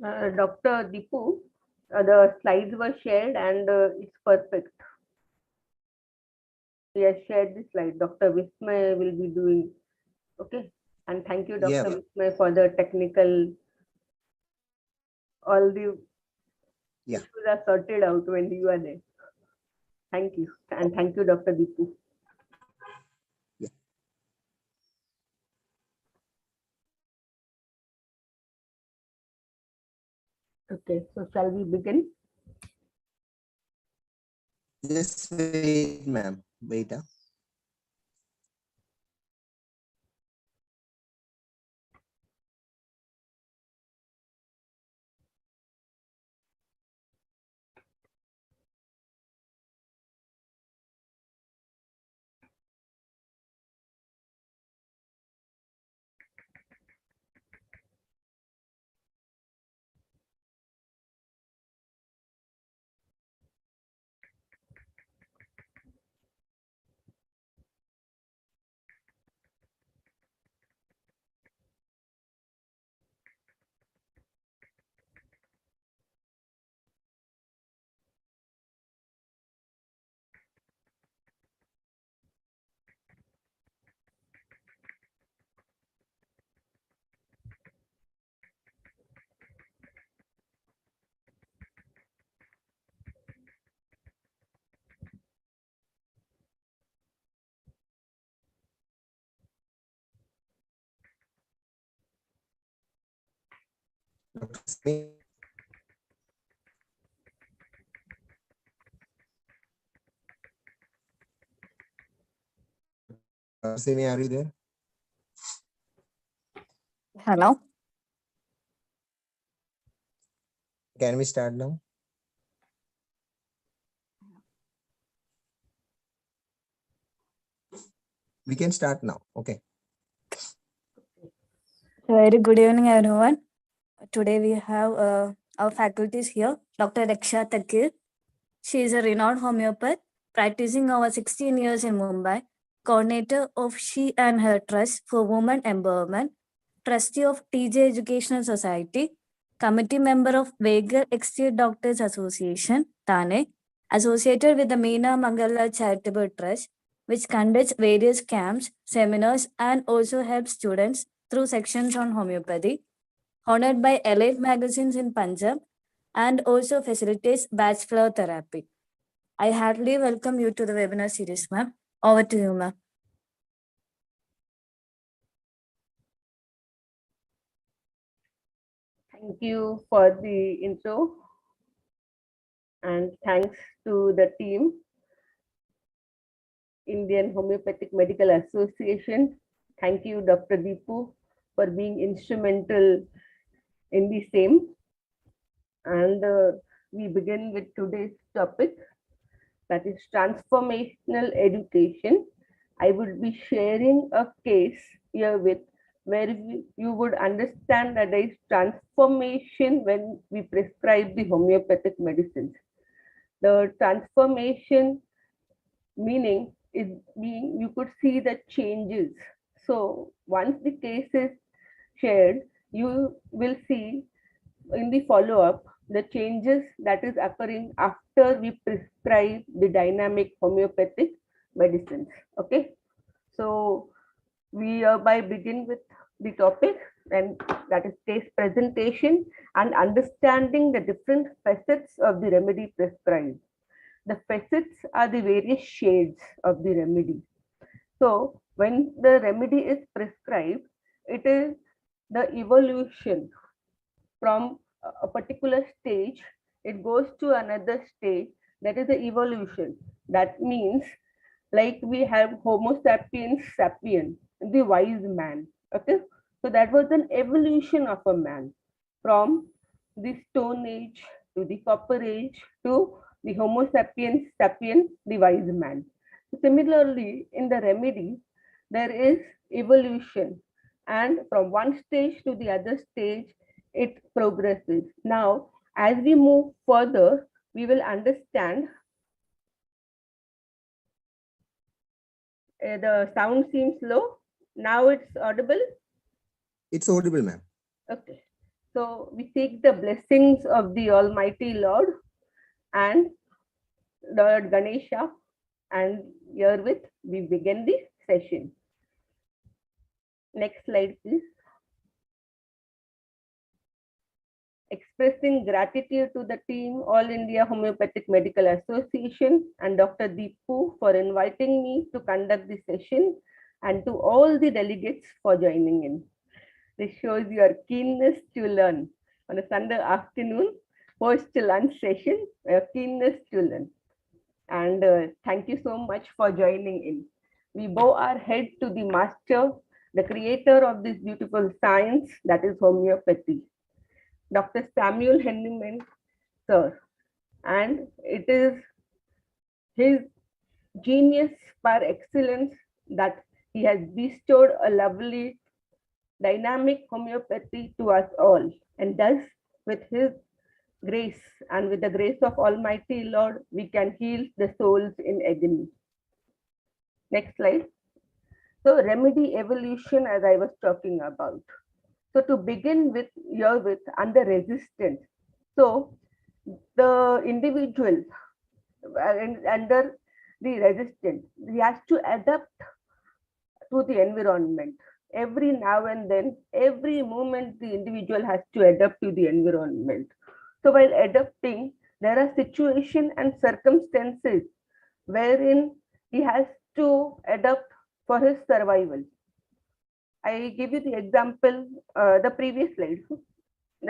Dr. Deepu, the slides were shared and it's perfect. We have shared the slide. Dr. Vismay will be doing. Okay. And thank you, Yeah. Dr. Vismay, for the technical. All the issues are sorted out when you are there. Thank you. And thank you, Dr. Deepu. Yeah. Okay. So shall we begin? Just wait, ma'am. Wait. Simi, are you there? Hello. Can we start now? We can start now. Okay. Very good evening, everyone. Today we have our faculties here, Dr. Raksha. She is a renowned homeopath, practicing over 16 years in Mumbai, coordinator of She and Her Trust for Women Empowerment, trustee of TJ Educational Society, committee member of Vegal Exterior Doctors Association, Thane, associated with the Meena Mangala Charitable Trust, which conducts various camps, seminars, and also helps students through sections on homeopathy, honored by elite magazines in Punjab, and also facilitates batch flow therapy. I heartily welcome you to the webinar series, ma'am. Over to you, ma'am. Thank you for the intro. And thanks to the team, Indian Homeopathic Medical Association. Thank you, Dr. Deepu, for being instrumental in the same. And we begin with today's topic, that is transformational education. I would be sharing a case here with where you would understand that there is transformation when we prescribe the homeopathic medicines. The transformation meaning is being, you could see the changes. So once the case is shared, you will see in the follow-up the changes that is occurring after we prescribe the dynamic homeopathic medicines. Okay, so we hereby begin with the topic, and that is case presentation and understanding the different facets of the remedy prescribed. The facets are the various shades of the remedy. So when the remedy is prescribed, it is the evolution from a particular stage, it goes to another stage, that is the evolution. That means, like we have Homo sapiens sapien, the wise man. Okay, so that was an evolution of a man from the Stone Age to the Copper Age to the Homo sapiens sapien, the wise man. Similarly, in the remedy, there is evolution, and from one stage to the other stage, it progresses. Now, as we move further, we will understand. The sound seems low. Now it's audible. It's audible, ma'am. Okay. So we seek the blessings of the Almighty Lord and Lord Ganesha, and herewith we begin the session. Next slide, please. Expressing gratitude to the team, All India Homeopathic Medical Association and Dr. Deepu for inviting me to conduct this session, and to all the delegates for joining in. This shows your keenness to learn. On a Sunday afternoon, post-lunch session, your keenness to learn. And thank you so much for joining in. We bow our head to the master, the creator of this beautiful science, that is homeopathy, Dr. Samuel Henneman, sir. And it is his genius par excellence that he has bestowed a lovely dynamic homeopathy to us all. And thus, with his grace and with the grace of Almighty Lord, we can heal the souls in agony. Next slide. So remedy evolution, as I was talking about. So to begin with, here with under resistance. So the individual under the resistance, he has to adapt to the environment. Every now and then, every moment, the individual has to adapt to the environment. So while adapting, there are situations and circumstances wherein he has to adapt for his survival. I give you the example, the previous slide.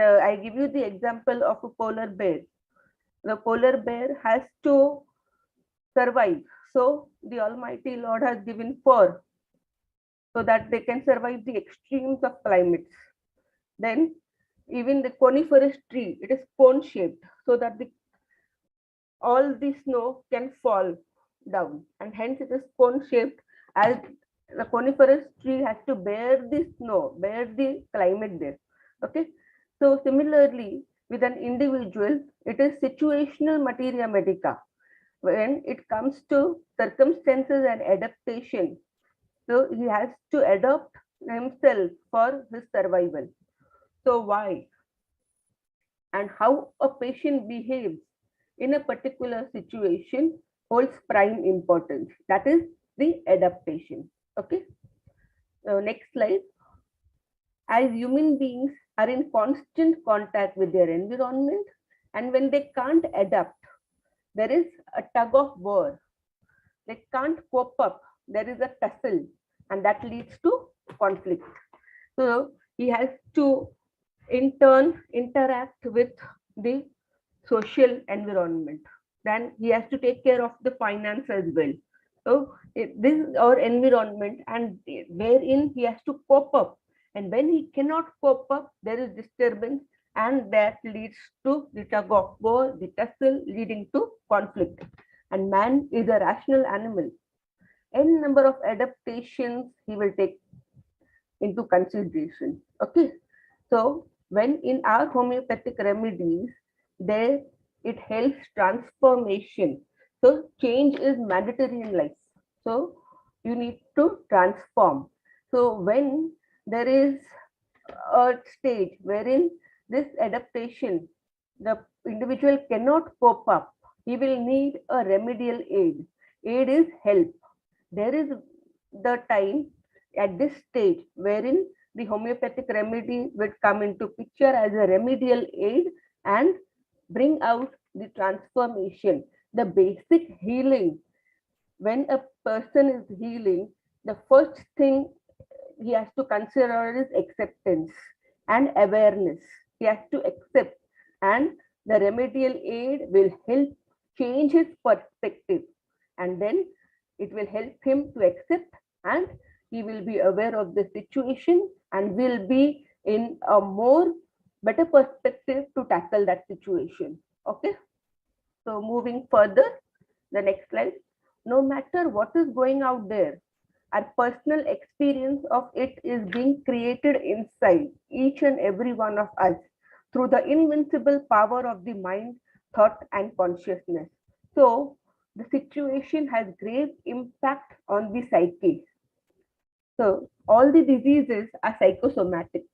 I give you the example of a polar bear. The polar bear has to survive. So the Almighty Lord has given fur so that they can survive the extremes of climates. Then even the coniferous tree, it is cone shaped so that all the snow can fall down, and hence it is cone shaped, as the coniferous tree has to bear the snow, bear the climate there. Okay. So similarly, with an individual, it is situational materia medica. When it comes to circumstances and adaptation, so he has to adapt himself for his survival. So why and how a patient behaves in a particular situation holds prime importance. That is the adaptation. Okay. So next slide. As human beings are in constant contact with their environment, and when they can't adapt, there is a tug of war. They can't cope up. There is a tussle, and that leads to conflict. So he has to in turn interact with the social environment. Then he has to take care of the finance as well. So this is our environment, and wherein he has to cope up. And when he cannot cope up, there is disturbance, and that leads to the tug of war, the tussle, leading to conflict. And man is a rational animal. N number of adaptations he will take into consideration. Okay. So when in our homeopathic remedies, there it helps transformation. So change is mandatory in life. So you need to transform. So when there is a stage wherein this adaptation, the individual cannot cope up, he will need a remedial aid. Aid is help. There is the time at this stage wherein the homeopathic remedy would come into picture as a remedial aid and bring out the transformation, the basic healing. When a person is healing, the first thing he has to consider is acceptance and awareness. He has to accept, and the remedial aid will help change his perspective, and then it will help him to accept, and he will be aware of the situation and will be in a more better perspective to tackle that situation. Okay. So moving further, the next slide. No matter what is going out there, our personal experience of it is being created inside each and every one of us through the invincible power of the mind, thought, and consciousness. So the situation has grave impact on the psyche. So all the diseases are psychosomatic.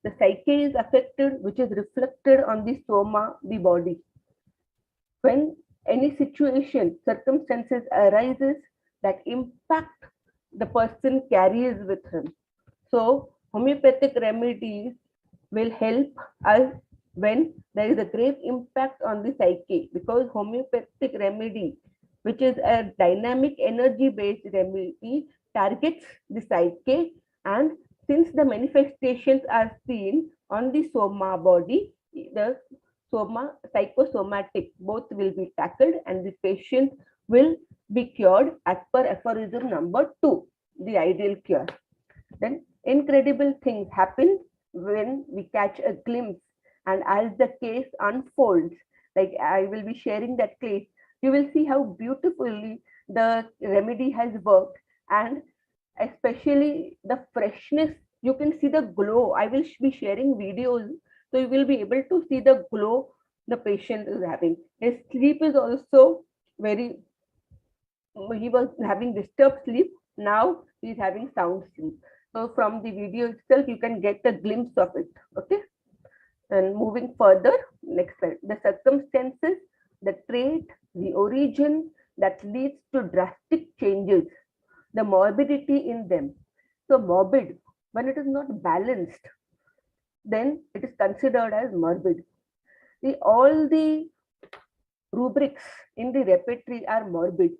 the psyche is affected, which is reflected on the soma, the body. When any situation, circumstances arises that impact the person carries with him. So homeopathic remedies will help us when there is a grave impact on the psyche, because homeopathic remedy, which is a dynamic energy based remedy, targets the psyche, and since the manifestations are seen on the soma body, the soma psychosomatic both will be tackled and the patient will be cured as per aphorism number 2, the ideal cure. Then incredible things happen when we catch a glimpse, and as the case unfolds, like I will be sharing that case, you will see how beautifully the remedy has worked, and especially the freshness. You can see the glow. I will be sharing videos, so you will be able to see the glow the patient is having. His sleep is also very, he was having disturbed sleep. Now he's having sound sleep. So from the video itself, you can get a glimpse of it. Okay. And moving further, next slide. The circumstances, the trait, the origin that leads to drastic changes, the morbidity in them. So morbid, when it is not balanced, then it is considered as morbid. All the rubrics in the repertory are morbid.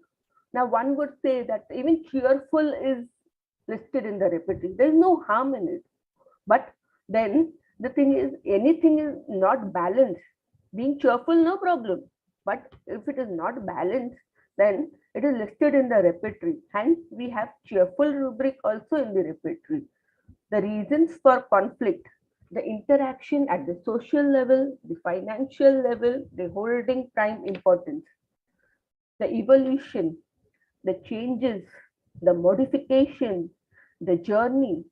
Now, one would say that even cheerful is listed in the repertory. There is no harm in it. But then the thing is, anything is not balanced. Being cheerful, no problem. But if it is not balanced, then it is listed in the repertory. Hence, we have cheerful rubric also in the repertory. The reasons for conflict, the interaction at the social level, the financial level, they holding prime importance. The evolution, the changes, the modification, the journey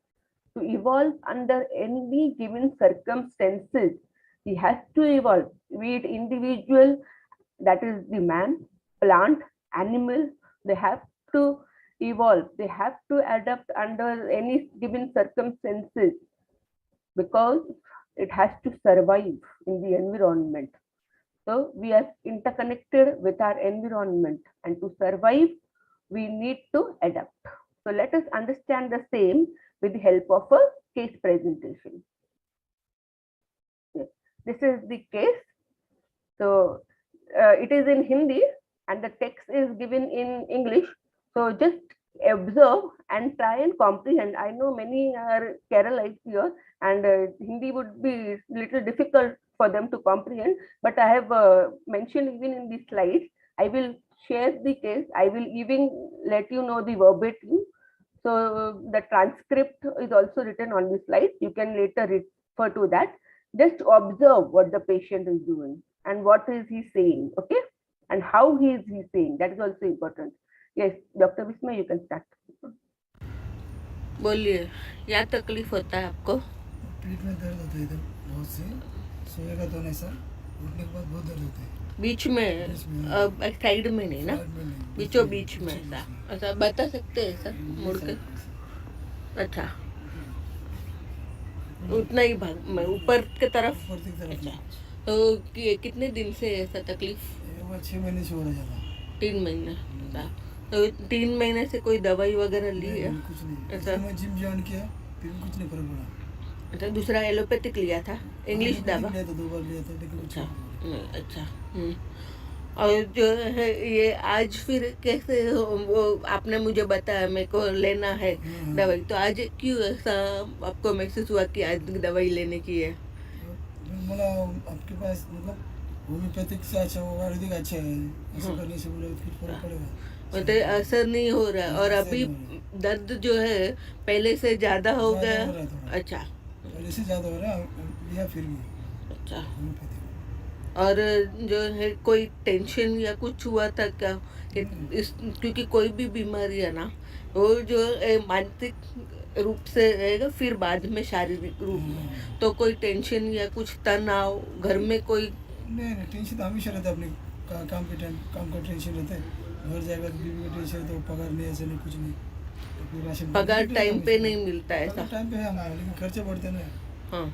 to evolve under any given circumstances. He has to evolve, be it individual, that is the man, plant, animal, they have to evolve, they have to adapt under any given circumstances, because it has to survive in the environment. So we are interconnected with our environment, and to survive, we need to adapt. So let us understand the same with the help of a case presentation. Yes. This is the case. So it is in Hindi and the text is given in English. So just observe and try and comprehend. I know many are Keralites here, and Hindi would be little difficult for them to comprehend, but I have mentioned even in the slides. I will share the case. I will even let you know the verbatim. So the transcript is also written on the slide. You can later refer to that. Just observe what the patient is doing and what is he saying, okay? And how he is saying. That is also important. Yes, Dr. Visma, you can start. बोलिए, क्या तकलीफ होता है आपको? पीठ में दर्द होता है इधर बहुत से, सोएगा तो नहीं सर, उठने के बाद बहुत दर्द होता है। बीच में, बीच में। साइड में नहीं ना, साइड में नहीं, बीचों बीच में बीचों ऐसा। बीच में। अच्छा, बता सकते हैं सर मुड़ के? अच्छा, उतना ही भाग में ऊपर के तरफ। ऊपर की तरफ अच्छा, नहीं। तो कितने दिन से ऐसा तकलीफ? ये वो 6 महीने से हो रहा ज़्यादा। 3 महीने। अच्छा, तो 3 महीने से कोई दवाई वगैरह ली है? नहीं, कुछ नहीं। अच्छा। फिर मैं जिम ज्वाइन किया, फिर भी कुछ नहीं फर्क पड़ा। अच्छा, दूसरा एलोपैथिक लिया था, इंग्लिश दवा? लिया था, 2 बार लिया था, लेकिन कुछ अच्छा, नहीं फर्क अच्छा। और जो है ये आज फिर कैसे वो आपने मुझे बताया मेरे को लेना है दवाई, तो आज क्यों ऐसा आपको महसूस हुआ कि आज दवाई लेने की है? मला आपके पास मतलब होम्योपैथिक से अच्छा होगा, आयुर्वेदिक अच्छा है, ऐसा करने से बोला कुछ फर्क पड़ेगा। मतलब असर नहीं हो रहा है, और अभी दर्द जो है पहले से ज्यादा हो ज़्यादा गया? हो रहा है थोड़ा। अच्छा पहले से ज़्यादा हो रहा है, लिया फिर भी अच्छा। होम्योपैथिक। और जो है कोई टेंशन या कुछ हुआ था क्या कि इस, क्योंकि कोई भी बीमारी है ना, वो जो मानसिक रूप से रहेगा फिर बाद में शारीरिक रूप में, तो कोई टेंशन या कुछ तनाव घर में कोई? नहीं, टेंशन तो हमेशा रहता है, अपने काम के टाइम काम का टेंशन रहता है, घर जाएगा तो बीवी का टेंशन रहता है, पगार नहीं, ऐसे नहीं, कुछ नहीं, तो फिर राशन पगार टाइम पे नहीं मिलता है पगार ऐसा? टाइम पे है हमारा, लेकिन खर्चे बढ़ते ना। हाँ,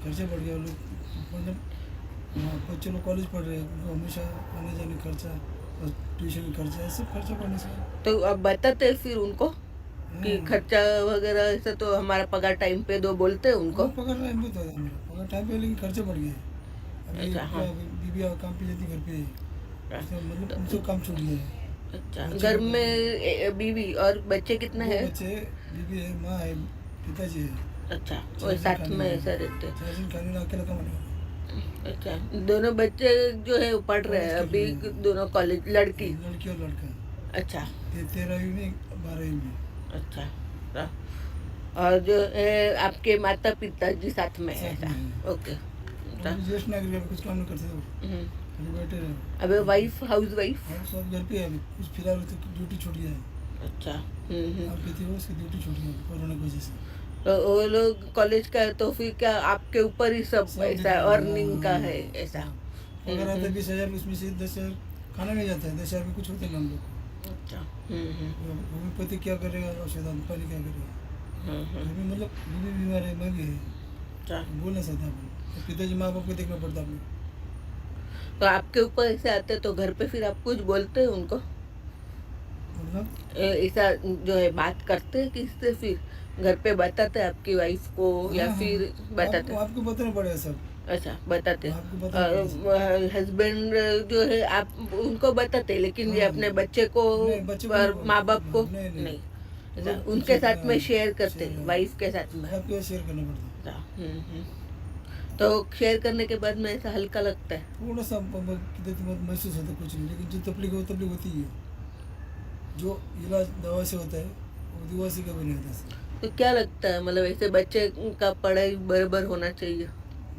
खर्चे बढ़ गया लोग मतलब बच्चे लोग कॉलेज पढ़ रहे हैं उनको हमेशा आने जाने खर्चा और ट्यूशन का खर्चा ऐसे खर्चा पड़ने से तो अब बताते हैं फिर उनको कि हाँ। खर्चा वगैरह ऐसा, तो हमारा पगार टाइम पे दो बोलते हैं उनको। वो पकड़ रहा है भी तो मेरा पकड़ टाइम पे लेकिन खर्चे बढ़ गए अभी अच्छा, हाँ। क्या बीबी काम पे जाती घर पे मतलब उनसे काम छूट गया है अच्छा, बच्चे घर को- में बीवी और बच्चे कितने दो हैं? बच्चे बीबी है माँ है पिताजी है अच्छा, वो चार दिन साथ खाने में में- ऐसा रहते हैं। 4 दिन खाने में अकेला कमाने वाला अच्छा, दोनों बच्चे जो है वो पढ़ रहे हैं कॉलेज कर अभी, रहे हैं। दोनों कॉलेज, लड़की? लड़की और लड़का अच्छा 13वीं में 12वीं में अच्छा। हाँ। और जो है आपके माता पिताजी साथ में है साथ ऐसा? में है। ओके। वो अच्छा। भी ज्येष्ठ नागरिक है, कुछ काम नहीं करते वो हम्म। अभी बैठे रहे अबे वाइफ, हाउस वाइफ? और सब घर पे है अभी कुछ फिलहाल तो ड्यूटी छूट गया है अच्छा। आप भी थी वो उसकी ड्यूटी छूट गई कोरोना की वजह से तो वो लोग कॉलेज का है, तो फिर क्या आपके ऊपर ही सब सब ऐसा डिपेंड है, अर्निंग का हाँ, है ऐसा? अगर आता है 20,000 उसमें से 10,000 खाना नहीं जाता है 10,000 में कुछ होते नहीं हम लोग को अच्छा। होम्योपैथी क्या करेगा औषधान पानी क्या करेगा घर में मतलब बीवी बीमार है मैं भी है अच्छा। बोल नहीं सकता अपन पिताजी माँ बाप को देखना पड़ता अपने तो आपके ऊपर ऐसे आते तो घर पे फिर आप कुछ बोलते हैं उनको? मतलब ऐसा जो है बात करते हैं किससे फिर घर पे बताते हैं आपकी वाइफ को, या हाँ, फिर बताते? आपको बताना पड़ेगा सब अच्छा, बताते। आपको बताना पड़ेगा हस्बैंड जो है आप उनको बताते, लेकिन ये हाँ। अपने बच्चे को नहीं, बच्चे को और नहीं माँ बाप को नहीं, नहीं। नहीं? अच्छा, वो उनके उनसे- साथ में शेयर करते, शेयर- वाइफ के साथ में? आपको शेयर करना पड़ता है अच्छा। तो शेयर करने के बाद में ऐसा हल्का लगता है? थोड़ा सा महसूस होता है कुछ नहीं लेकिन जो तकलीफ हो तकलीफ होती है जो इलाज दवा से होता है वो दवा से कभी नहीं होता है तो क्या लगता है, मतलब ऐसे बच्चे का पढ़ाई बराबर होना चाहिए?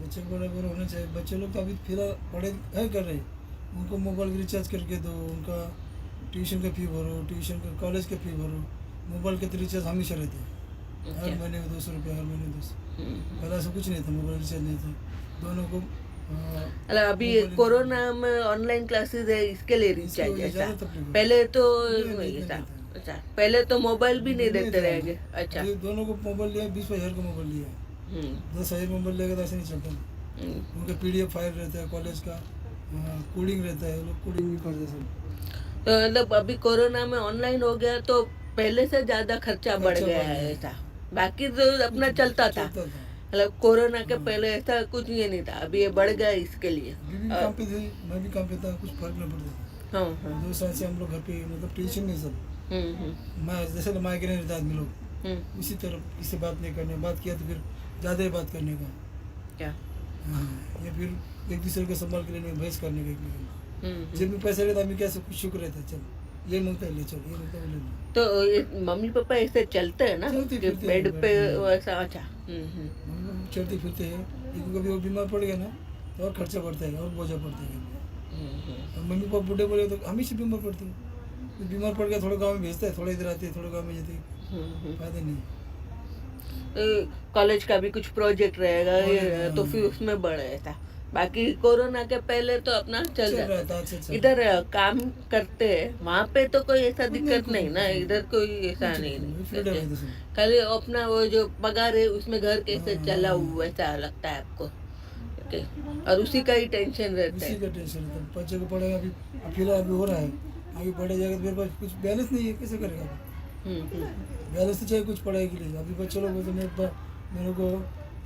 बच्चे को बराबर होना चाहिए बच्चे लोग तो अभी फिलहाल पढ़े है कर रहे हैं उनको मोबाइल रिचार्ज करके दो उनका ट्यूशन का फी भरो ट्यूशन का कॉलेज का फी भरो मोबाइल के तो रिचार्ज हमेशा रहते हैं हर अच्छा। महीने में 200 रुपये हर महीने 200 हम्म। पहले ऐसा कुछ नहीं था मोबाइल रिचार्ज नहीं था दोनों को मतलब अभी मोबाइल- कोरोना में ऑनलाइन क्लासेस है, इसके लिए इसकी रिचार्ज वजह ऐसा? ज़्यादा तकलीफ है। पहले तो नहीं, नहीं इतना ऐसा? नहीं था। अच्छा, पहले तो मोबाइल भी नहीं नहीं देते था। रहेंगे? अच्छा। अभी दोनों को मोबाइल लिया 20,000 का मोबाइल लिया हम्म। 10,000 मोबाइल लेगा तो ऐसे नहीं चलता हम्म। उनका PDF फाइल रहता है कॉलेज का कोडिंग रहता है लोग कोडिंग भी करते सब तो मतलब अभी कोरोना में ऑनलाइन हो गया तो पहले से ज्यादा खर्चा बढ़ खर्चा गया बढ़ है गया है। ऐसा? बाकी तो अपना कुछ चलता था, चलता था मतलब कोरोना के हाँ। पहले ऐसा कुछ ये नहीं था, अभी ये बढ़ गया इसके लिए। बीवी भी काम पे थे मैं भी काम पे था कुछ फर्क नहीं पड़ता हाँ था हाँ। 2 साल से हम लोग घर पे मतलब टेंशन नहीं सब मैं जैसे माइग्रेन रहता है आदमी लोग हम्म। उसी तरह किसी बात नहीं करने बात किया तो फिर ज़्यादा ही बात करने का क्या? हाँ, या फिर एक दूसरे को संभाल के लेने बहस करने का हम्म। जेब में पैसा रहता आदमी कैसे कुछ शुक्र रहता है चल ये मांगता है ले चल ये मांगता है ले लो तो ये मम्मी पापा ऐसे चलते हैं ना चलते कि फिरते बेड हैं, पे बैठते हैं। वैसा? अच्छा। हम लोग चलते फिरते हैं लेकिन कभी वो बीमार पड़ गया ना तो और खर्चा बढ़ता है और बोझा पड़ता है और मम्मी पापा बूढ़े बोले तो हमेशा बीमार पड़ते हैं तो बीमार पड़ गया थोड़ा गाँव में भेजता है थोड़ा इधर आते हैं थोड़ा गाँव में जाते हैं फायदा नहीं कॉलेज का भी कुछ प्रोजेक्ट रहेगा ये, तो हाँ। फिर उसमें बढ़े था। बाकी कोरोना के पहले तो अपना चल चल जाता रहा था। था अच्छा इधर काम करते हैं वहाँ पे तो कोई ऐसा कुछ दिक्कत नहीं, नहीं ना, कुछ इधर कोई ऐसा कुछ नहीं नहीं, नहीं freedom है करते। इसमें। खाली अपना वो जो पगार है उसमें घर कैसे हाँ, चला हाँ। वैसा लगता है आपको? ओके। और उसी का ही टेंशन रहता उसी है? का टेंशन रहता है बच्चे को पढ़ेगा अभी फिलहाल अभी हो रहा है आगे पढ़े जाएगा तो मेरे पास कुछ बैलेंस नहीं है कैसे करेगा बैलेंस तो चाहिए कुछ पढ़ाई के लिए अभी बच्चे लोग बोलते मेरे को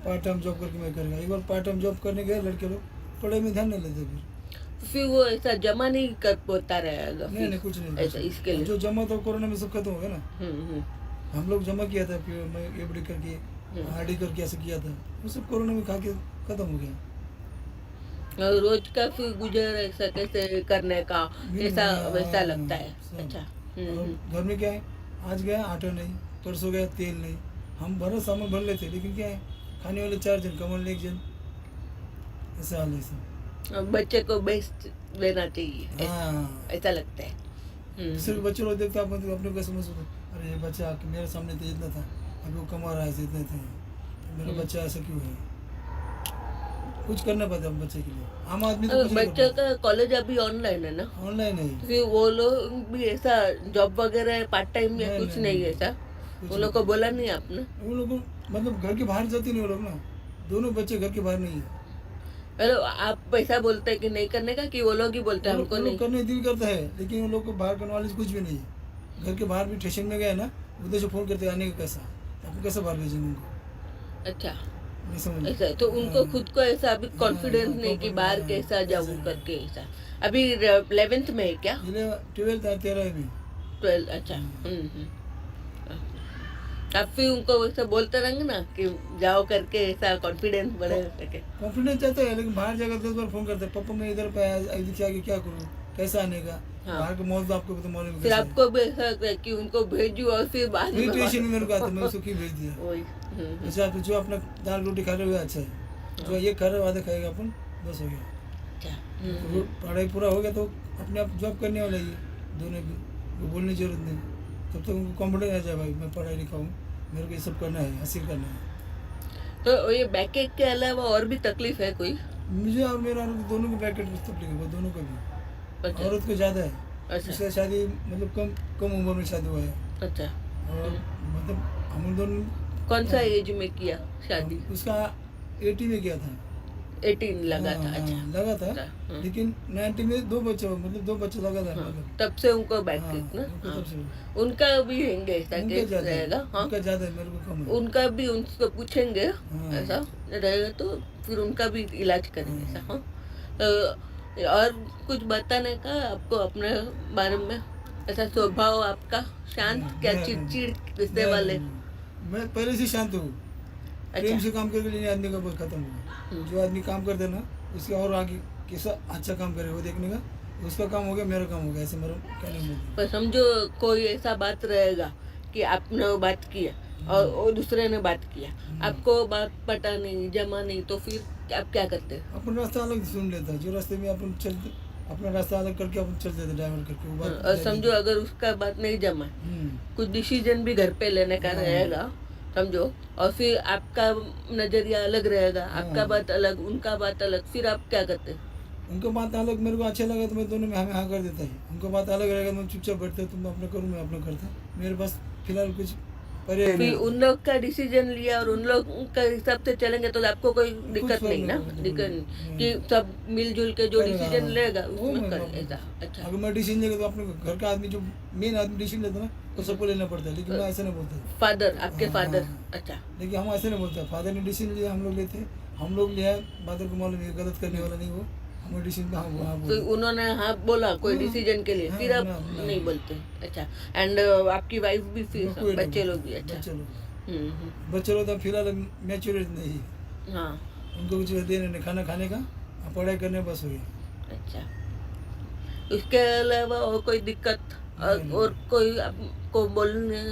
पार्ट टाइम जॉब करके मैं करेगा एक बार पार्ट टाइम जॉब करने गए लड़के लोग पढ़ाई में ध्यान नहीं लेते फिर वो ऐसा जमा नहीं कर पाता रहेगा नहीं फिर? नहीं कुछ नहीं ऐसा इसके लिए? जो जमा था कोरोना में सब खत्म हो गया ना हम्म। हम लोग जमा किया था फिर मैं FD करके RD करके ऐसे किया था वो सब कोरोना में खा के खत्म हो गया और रोज का फिर गुजर ऐसा कैसे करने का ऐसा हाँ, वैसा लगता है? सब। अच्छा। और घर में क्या है आज गया आटा नहीं परसों गया तेल नहीं हम भरो सामान भर लेते लेकिन क्या है खाने वाले 4 जन कमाने 1 जन ऐसा हाल है सब और बच्चे को बेस्ट देना चाहिए हाँ ऐसा लगता है। सिर्फ बच्चे लोग देखते आप अपने को समझ अरे ये बच्चा मेरे सामने तो इतना था अभी वो कमा रहा है इतने थे मेरा बच्चा ऐसा क्यों है कुछ करना पड़ता है बच्चे के लिए आम आदमी तो कुछ नहीं बच्चों कर का कॉलेज अभी ऑनलाइन है ना, पाता। ऑनलाइन है फिर वो लोग भी ऐसा जॉब वगैरह पार्ट टाइम या नहीं, कुछ नहीं, नहीं नहीं। ऐसा? कुछ वो लोग को बोला नहीं आपने? वो लोग मतलब घर के बाहर जाते नहीं वो लोग ना दोनों बच्चे घर के बाहर नहीं है। मतलब आप ऐसा बोलते हैं कि नहीं करने का, कि वो लोग ही बोलते हैं हमको वो लोग नहीं? करने दिल करता है, लेकिन उन लोग को बाहर करने वाले से कुछ भी नहीं है। घर के बाहर भी स्टेशन में गए ना, उधर से फ़ोन करते आने का कैसा, आपको कैसे बाहर भेजेंगे उनको, अच्छा, नहीं समझ। ऐसा है। तो उनको हाँ, खुद को ऐसा अभी हाँ, कॉन्फिडेंस हाँ, नहीं कि confidence, बाहर हाँ, कैसा जाऊँ ऐसा है। करके, ऐसा। अभी 11th में है क्या? 12th 13 में। 12, अच्छा। आप फिर उनको वैसे बोलते रहेंगे ना कि जाओ करके, ऐसा कॉन्फिडेंस बढ़े सके। कॉन्फिडेंस चाहते हैं, लेकिन बाहर जाकर 10 बार फ़ोन करते हैं, पापा मैं इधर पे आया, इधर से आके क्या करूँ, कैसा आने का। हाँ। बाहर का मौत तो आपको तो मालूम है फिर कैसा है। आपको भी ऐसा लगता है कि उनको भेजूँ और फिर बाद में टेंशन में मेरे को आता है, मैं उसको क्यों भेज दिया। वही। जैसे आप जो अपना दाल रोटी खा रहे हो अच्छा है, जो ये खा रहे हो आधा खाएगा अपन, बस हो गया। अच्छा। तो पढ़ाई पूरा हो गया तो अपने आप जॉब करने वाला ही है, दोनों भी, वो बोलने की जरूरत नहीं। तब तक उनको कॉन्फिडेंस आ जाए, भाई मैं पढ़ाई लिखा हूँ, मेरे को ये सब करना है, हासिल करना है। तो ये बैकएक के अलावा और भी तकलीफ है कोई? मुझे और मेरा औरत दोनों को ब्रैकेट में तकलीफ है, दोनों को भी। अच्छा। औरत को ज़्यादा है, अच्छा। उसका शादी मतलब कम कम उम्र में शादी हुआ है। अच्छा। और मतलब हम दोनों कौन सा एज में किया शादी? उसका 80 में किया था। 18 लगा था? हाँ, अच्छा। लगा था, अच्छा, लेकिन 90 में 2 बच्चे, मतलब 2 बच्चे लगा था, हाँ, मतलब। तब से उनको हाँ, बैकएक ना? उनको हाँ। तब से। उनका भी रहेंगे ऐसा उनका केस ज़्यादा है, रहेगा? हाँ, उनका ज़्यादा है, मेरे को कम है। उनका भी उनसे पूछेंगे, हाँ। ऐसा रहेगा तो फिर उनका भी इलाज करेंगे, ऐसा। हाँ। तो और कुछ बताने का आपको अपने बारे में? ऐसा स्वभाव आपका शांत, क्या चिड़चिड़ गुस्से वाले? मैं पहले से शांत हूँ, प्रेम अच्छा। से काम करके लेने आदमी का बहुत खत्म हुआ। जो आदमी काम करते हैं ना, उसके और आगे कैसा अच्छा काम करे वो देखने का, उसका काम हो गया, मेरा काम हो गया, ऐसे मेरा कहने में। पर समझो कोई ऐसा बात रहेगा कि आपने वो बात किया और वो दूसरे ने बात किया, आपको बात पटा नहीं, जमा नहीं, तो फिर आप क्या करते हैं? अपन रास्ता अलग सुन लेता है, जो रास्ते में अपन चलते, अपना रास्ता अलग करके अपन चल देते, डाइवर्ट करके वो बात और समझो अगर उसका बात नहीं जमा, कुछ डिसीजन भी घर पे लेने का रहेगा, समझो, और फिर आपका नजरिया अलग रहेगा, आपका बात अलग, उनका बात अलग, फिर आप क्या करते हैं? उनको बात अलग मेरे को अच्छा लगा तो मैं दोनों में हमें हाँ कर देता है। उनको बात अलग रहेगा तो मैं चुपचाप बैठता, तुम अपना करो मैं अपना करता, मेरे पास फिलहाल कुछ पर्याय नहीं फिर होता। उन लोग का डिसीजन लिया और उन लोग का हिसाब से चलेंगे तो आपको कोई दिक्कत फर्क नहीं ना? पड़ता, दिक्कत नहीं कि सब मिलजुल के जो डिसीजन लेगा उसमें कर ऐसा। अच्छा। अगर मैं डिसीजन लेगा तो अपने घर का आदमी जो मेन आदमी डिसीजन लेता ना, वो सबको लेना पड़ता है, लेकिन मैं ऐसा नहीं बोलता। फादर, आपके फादर? हाँ, अच्छा। लेकिन हम ऐसे नहीं बोलते, फादर ने डिसीजन लिया हम लोग लेते हैं, हम लोग लिया, फादर को मालूम है गलत करने वाला नहीं वो, हमें डिसीजन हाँ हाँ तो बोले। उन्होंने हाँ बोला कोई हाँ, डिसीजन के लिए, हाँ, फिर आप ना, नहीं बोलते? अच्छा। एंड आपकी वाइफ भी, फिर कोई नहीं बच्चे लोग बोलता, भी? अच्छा। बच्चे लोग, हम्म। बच्चे लोग तो फिलहाल मैच्योरिटी नहीं है, हाँ। उनको कुछ देने नहीं, खाना खाने का और पढ़ाई करने बस हो गया। अच्छा। इसके अलावा और कोई दिक्कत और कोई आपको बोलने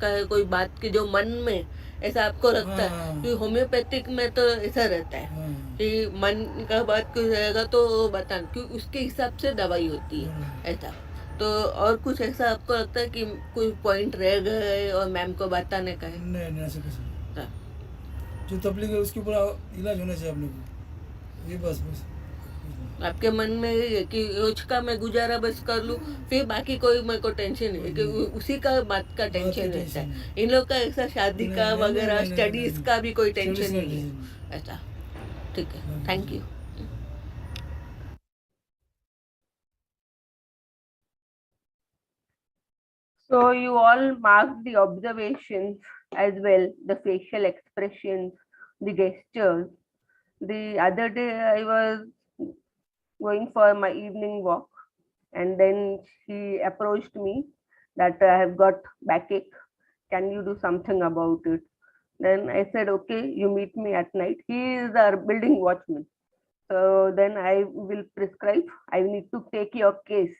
का है, कोई बात की जो मन में ऐसा आपको लगता है? कि होम्योपैथिक में तो ऐसा रहता है कि मन का बात कोई रहेगा तो बताना, क्योंकि उसके हिसाब से दवाई होती है, ऐसा। तो और कुछ ऐसा आपको लगता है कि कोई पॉइंट रह गए और मैम को बताने का है? नहीं ऐसा कुछ नहीं, हाँ। जो तकलीफ है उसके ऊपर इलाज होना चाहिए अपने को, ये बस। आपके मन में यही है कि रोज का मैं गुजारा बस कर लूं, फिर बाकी कोई मेरे को टेंशन नहीं है, कि उसी का बात का टेंशन रहता है। इन लोग का ऐसा शादी का वगैरह स्टडीज का भी कोई टेंशन नहीं है, ऐसा? ठीक है, thank you. So you all marked the observations as well, the facial expressions, the gestures. The other day I was going for my evening walk, and then she approached me that I have got backache. Can you do something about it? Then I said, okay, you meet me at night. He is our building watchman. So then I will prescribe. I need to take your case.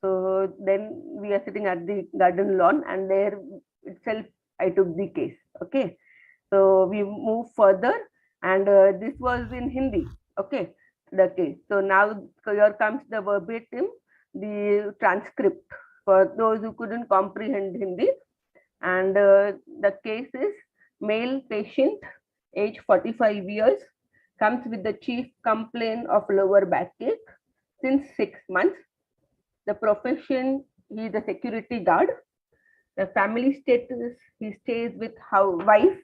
So then we are sitting at the garden lawn, and there itself I took the case. Okay. So we move further, and this was in Hindi. Okay, the case. So now here comes the verbatim, the transcript for those who couldn't comprehend Hindi. And the case is male patient, age 45 years, comes with the chief complaint of lower backache since 6 months. The profession, he is a security guard. The family status, he stays with wife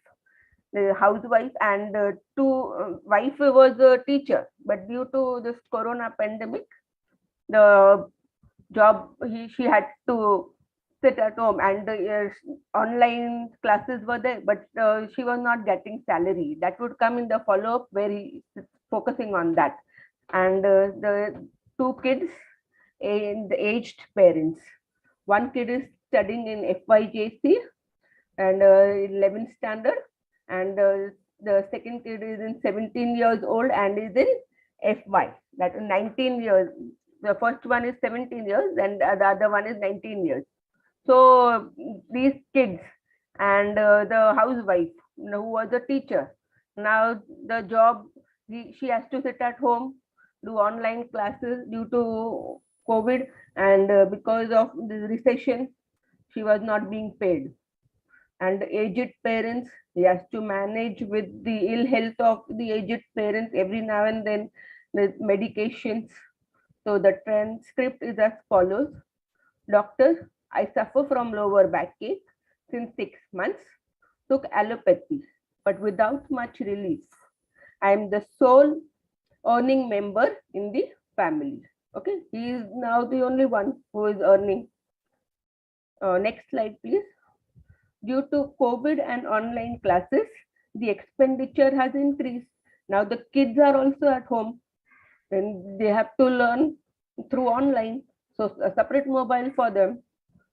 the housewife, and wife was a teacher. But due to this corona pandemic, the job she had to sit at home, and online classes were there, but she was not getting salary. That would come in the follow up where he is focusing on that. And the two kids and the aged parents. One kid is studying in FYJC and 11th standard, and the second kid is in 17 years old and is in FY, that is 19 years. The first one is 17 years and the other one is 19 years. So these kids and the housewife, who was a teacher, now the job, she has to sit at home, do online classes due to COVID, and because of the recession, she was not being paid. And aged parents, he has to manage with the ill health of the aged parents every now and then with medications. So the transcript is as follows. Doctor, I suffer from lower backache since 6 months, took allopathy, but without much relief. I am the sole earning member in the family. Okay, he is now the only one who is earning. Next slide, please. Due to COVID and online classes, the expenditure has increased. Now the kids are also at home and they have to learn through online. So a separate mobile for them.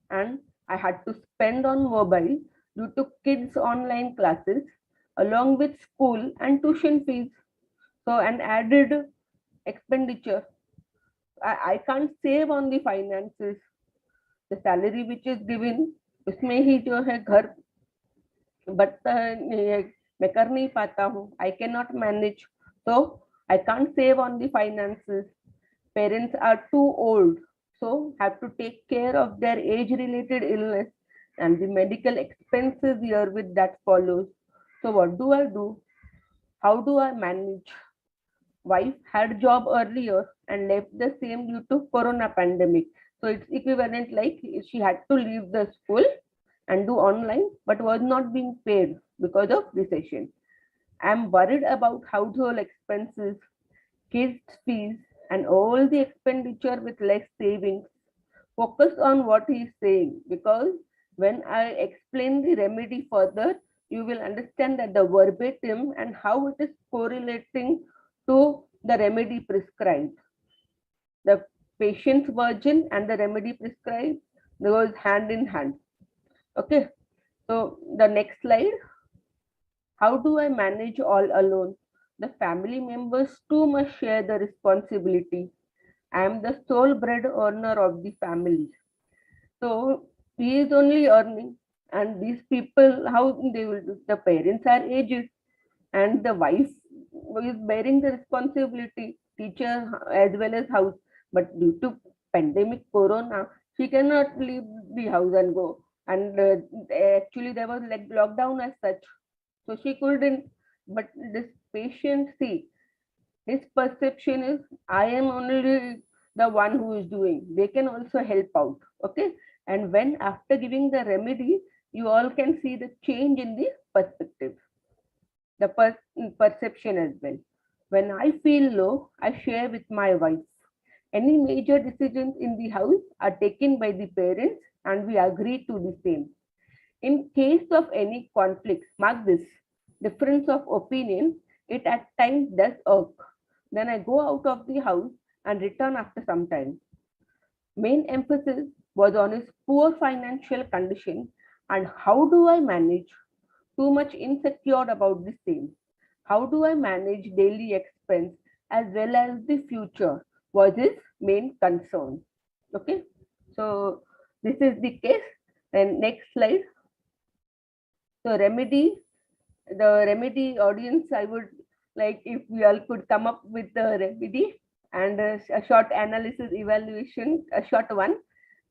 And I had to spend on mobile due to kids' online classes along with school and tuition fees. So an added expenditure. I can't save on the finances. The salary which is given, उसमें ही जो है घर, but मैं कर नहीं पाता हूँ. I cannot manage, so I can't save on the finances. Parents are too old, so have to take care of their age-related illness and the medical expenses here with that follows. So what do I do? How do I manage? Wife had job earlier and left the same due to corona pandemic. So it's equivalent like she had to leave the school and do online, but was not being paid because of recession. I'm worried about household expenses, kids' fees, and all the expenditure with less savings. Focus on what he's saying, because when I explain the remedy further, you will understand that the verbatim and how it is correlating to the remedy prescribed. The patient's version and the remedy prescribed goes hand in hand. Okay, so the next slide. How do I manage all alone? The family members too must share the responsibility. I am the sole bread earner of the family. So he is only earning, and these people, how they will do? The parents are aged, and the wife is bearing the responsibility, teacher as well as house. But due to pandemic corona, she cannot leave the house and go. And actually, there was like lockdown as such, so she couldn't. But this patient, see, his perception is I am only the one who is doing. They can also help out. Okay. And when after giving the remedy, you all can see the change in the perspective, the perception as well. When I feel low, I share with my wife. Any major decisions in the house are taken by the parents and we agree to the same. In case of any conflict, mark this, difference of opinion, it at times does irk. Then I go out of the house and return after some time. Main emphasis was on his poor financial condition and how do I manage? Too much insecure about the same. How do I manage daily expense as well as the future was his main concern. Okay, so this is the case. And next slide. So the remedy audience, I would like if we all could come up with the remedy and a short analysis evaluation, a short one.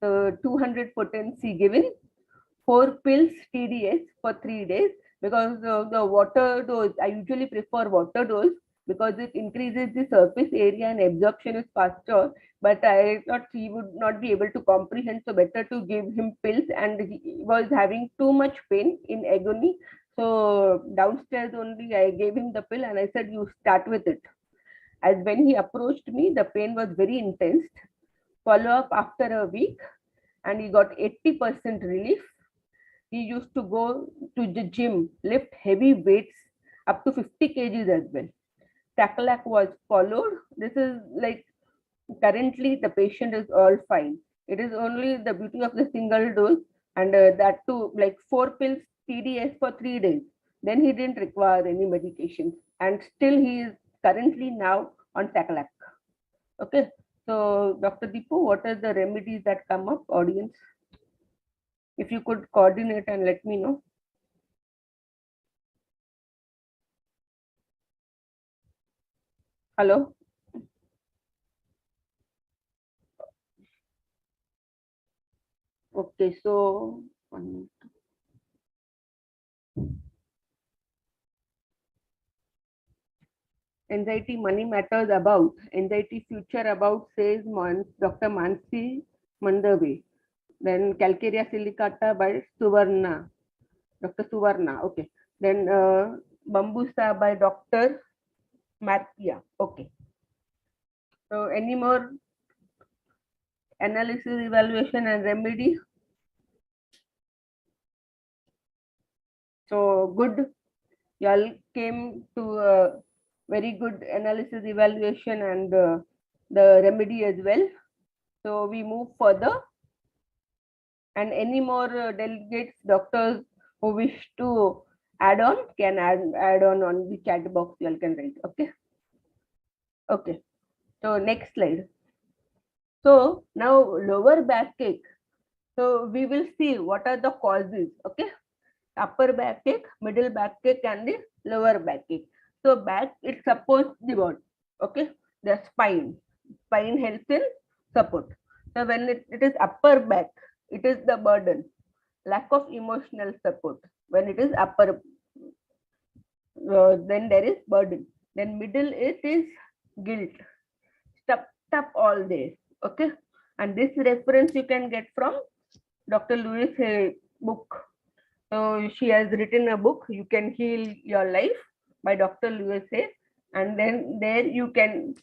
So 200 potency given, 4 pills TDS for 3 days, because the water dose, I usually prefer water dose because it increases the surface area and absorption is faster. But I thought he would not be able to comprehend, so better to give him pills, and he was having too much pain in agony. So downstairs only I gave him the pill and I said, you start with it. As when he approached me, the pain was very intense. Follow up after a week and he got 80% relief. He used to go to the gym, lift heavy weights up to 50 kgs as well. Taclac was followed. This is like currently the patient is all fine. It is only the beauty of the single dose and that too like 4 pills TDS for 3 days. Then he didn't require any medication and still he is currently now on Taclac. Okay. So Dr. Deepu, what are the remedies that come up, audience? If you could coordinate and let me know. Hello? Okay, so anxiety money matters about anxiety future about says Dr. Mansi Mandave. Then Calcarea silicata by Suvarna, Dr. Suvarna. Okay. Then Bambusa by Dr. Mathia. Okay. So any more analysis, evaluation, and remedy? So good. Y'all came to a very good analysis, evaluation, and the remedy as well. So we move further. And any more delegates, doctors who wish to add on can add on the chat box. You all can write. Okay. Okay. So next slide. So now lower backache. So we will see what are the causes. Okay. Upper backache, middle backache, and the lower backache. So back it supports the body. Okay. The spine. Spine helps in support. So when it is upper back, it is the burden. Lack of emotional support. When it is upper, then there is burden. Then middle it is guilt. Stuck all day. Okay. And this reference you can get from Dr. Lewis book. So she has written a book, You Can Heal Your Life by Dr. Lewis. And then there you can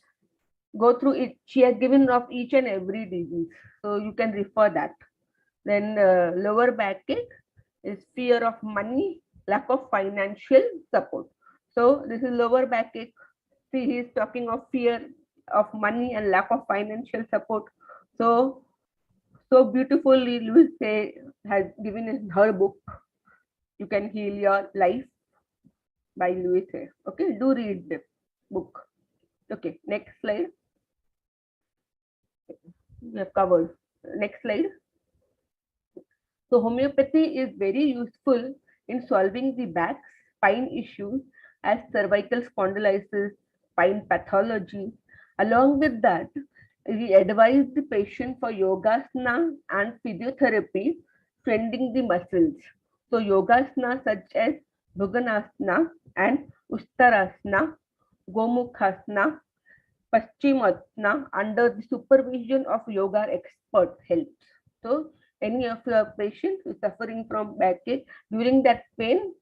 go through it. She has given of each and every disease. So you can refer that. Then lower backache is fear of money, lack of financial support. So this is lower backache. See, he is talking of fear of money and lack of financial support. So beautifully Louise has given in her book, You Can Heal Your Life by Louise Hay. Okay, do read the book. Okay, next slide. We have covered. Next slide. So homeopathy is very useful in solving the back spine issues as cervical spondylitis, spine pathology. Along with that, we advise the patient for yogasana and physiotherapy, strengthening the muscles. So yogasana such as Bhujanasana and Uttarasana, Gomukhasana, Paschimotna under the supervision of yoga expert helps. So any of your patients who is suffering from backache during that pain,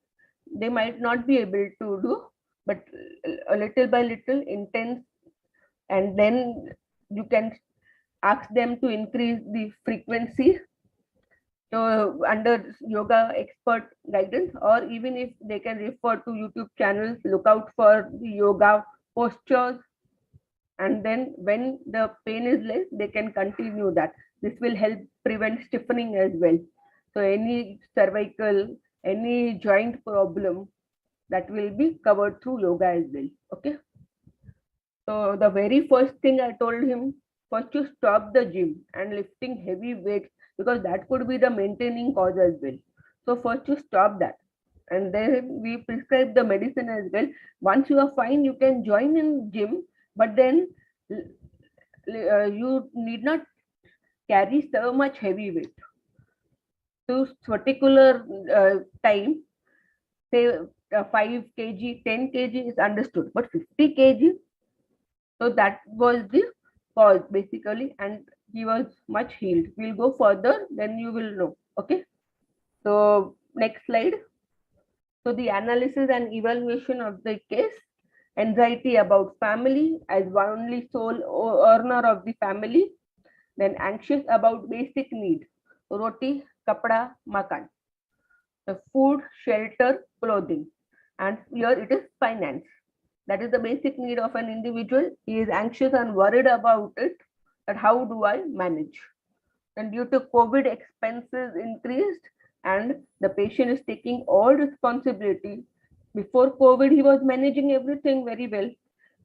they might not be able to do, but a little by little intense, and then you can ask them to increase the frequency. So under yoga expert guidance, or even if they can refer to YouTube channels, look out for the yoga postures, and then when the pain is less, they can continue that. This will help prevent stiffening as well. So any cervical, any joint problem, that will be covered through yoga as well. Okay. So the very first thing I told him, first to stop the gym and lifting heavy weights, because that could be the maintaining cause as well. So first you stop that. And then we prescribe the medicine as well. Once you are fine, you can join in gym, but then you need not carry so much heavy weight. To particular time, say 5 kg, 10 kg is understood, but 50 kg, so that was the cause basically, and he was much healed. We'll go further, then you will know. Okay. So next slide. So the analysis and evaluation of the case, anxiety about family as only sole earner of the family, then anxious about basic need, roti, kapda, makan, the food, shelter, clothing, and here it is finance. That is the basic need of an individual. He is anxious and worried about it, that how do I manage? And due to COVID, expenses increased and the patient is taking all responsibility. Before COVID, he was managing everything very well.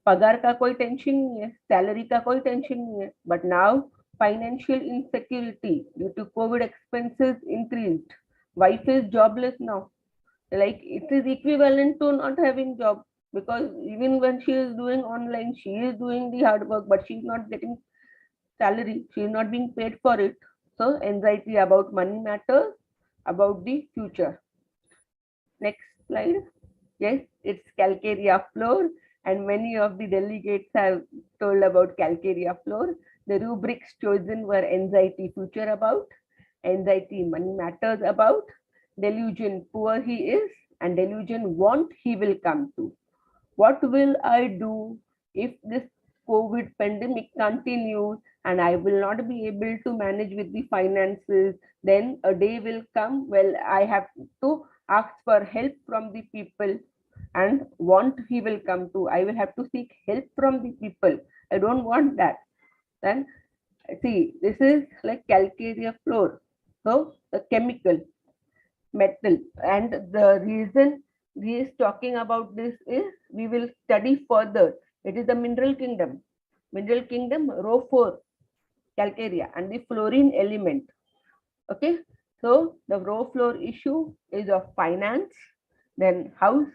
पगार का कोई tension नहीं है, salary का कोई tension नहीं है, but now financial insecurity due to COVID, expenses increased. Wife is jobless now. Like it is equivalent to not having job, because even when she is doing online, she is doing the hard work, but she is not getting salary. She is not being paid for it. So anxiety about money matters, about the future. Next slide. Yes, it's Calcarea fluor, and many of the delegates have told about Calcarea fluor. The rubrics chosen were anxiety future about, anxiety money matters about, delusion poor he is, and delusion want he will come to. What will I do if this COVID pandemic continues and I will not be able to manage with the finances? Then a day will come, well, I have to ask for help from the people, and want he will come to. I will have to seek help from the people. I don't want that. Then see, this is like Calcarea fluor. So the chemical, metal, and the reason he is talking about this is we will study further. It is the mineral kingdom. Mineral kingdom, row 4, Calcarea, and the fluorine element. Okay, so the row fluor issue is of finance, then house,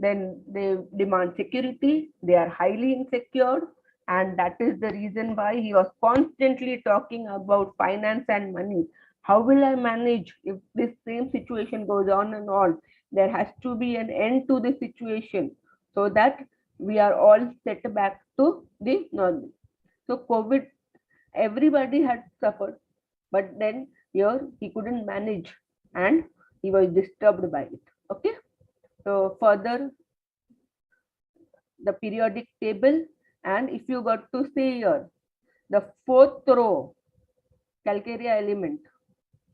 then they demand security, they are highly insecure, and that is the reason why he was constantly talking about finance and money. How will I manage if this same situation goes on and on? There has to be an end to the situation so that we are all set back to the normal. So COVID, everybody had suffered, but then here he couldn't manage and he was disturbed by it. Okay, so further the periodic table, and if you got to see here the fourth row, Calcarea element,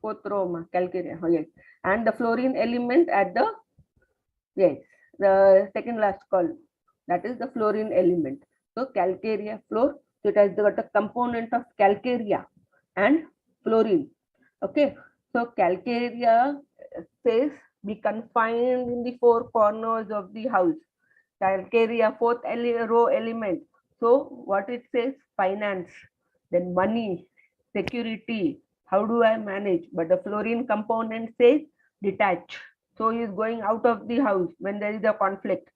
fourth row Calcarea, yes, and the fluorine element at the, yes, the second last column, that is the fluorine element. So Calcarea fluor, so it has got a component of Calcarea and fluorine. Okay, so Calcarea says be confined in the four corners of the house. Calcarea, fourth row element. So what it says, finance, then money, security, how do I manage? But the fluorine component says detach. So he is going out of the house when there is a conflict,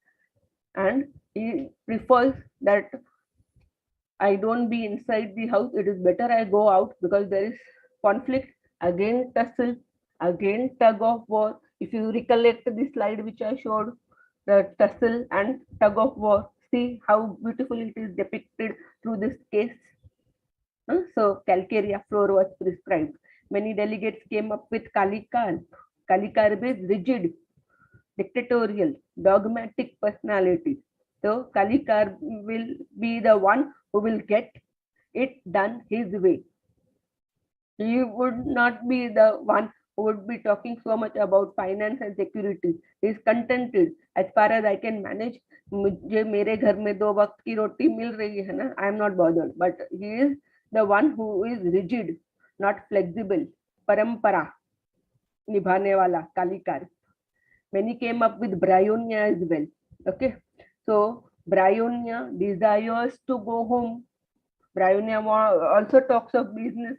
and he prefers that I don't be inside the house. It is better I go out because there is conflict, again tussle, again tug of war. If you recollect the slide which I showed, the tussle and tug of war, see how beautifully it is depicted through this case. So Calcarea fluor was prescribed. Many delegates came up with Kalikar. Kalikar is rigid, dictatorial, dogmatic personality. So Kalikar will be the one who will get it done his way. He would not be the one who would be talking so much about finance and security. He is contented. As far as I can manage, मुझे मेरे घर में 2 वक्त की रोटी मिल रही है ना, I am not bothered. But he is the one who is rigid, not flexible. परंपरा निभाने वाला कालिकार. Many came up with bryonia as well. Okay, so bryonia desires to go home. Bryonia also talks of business,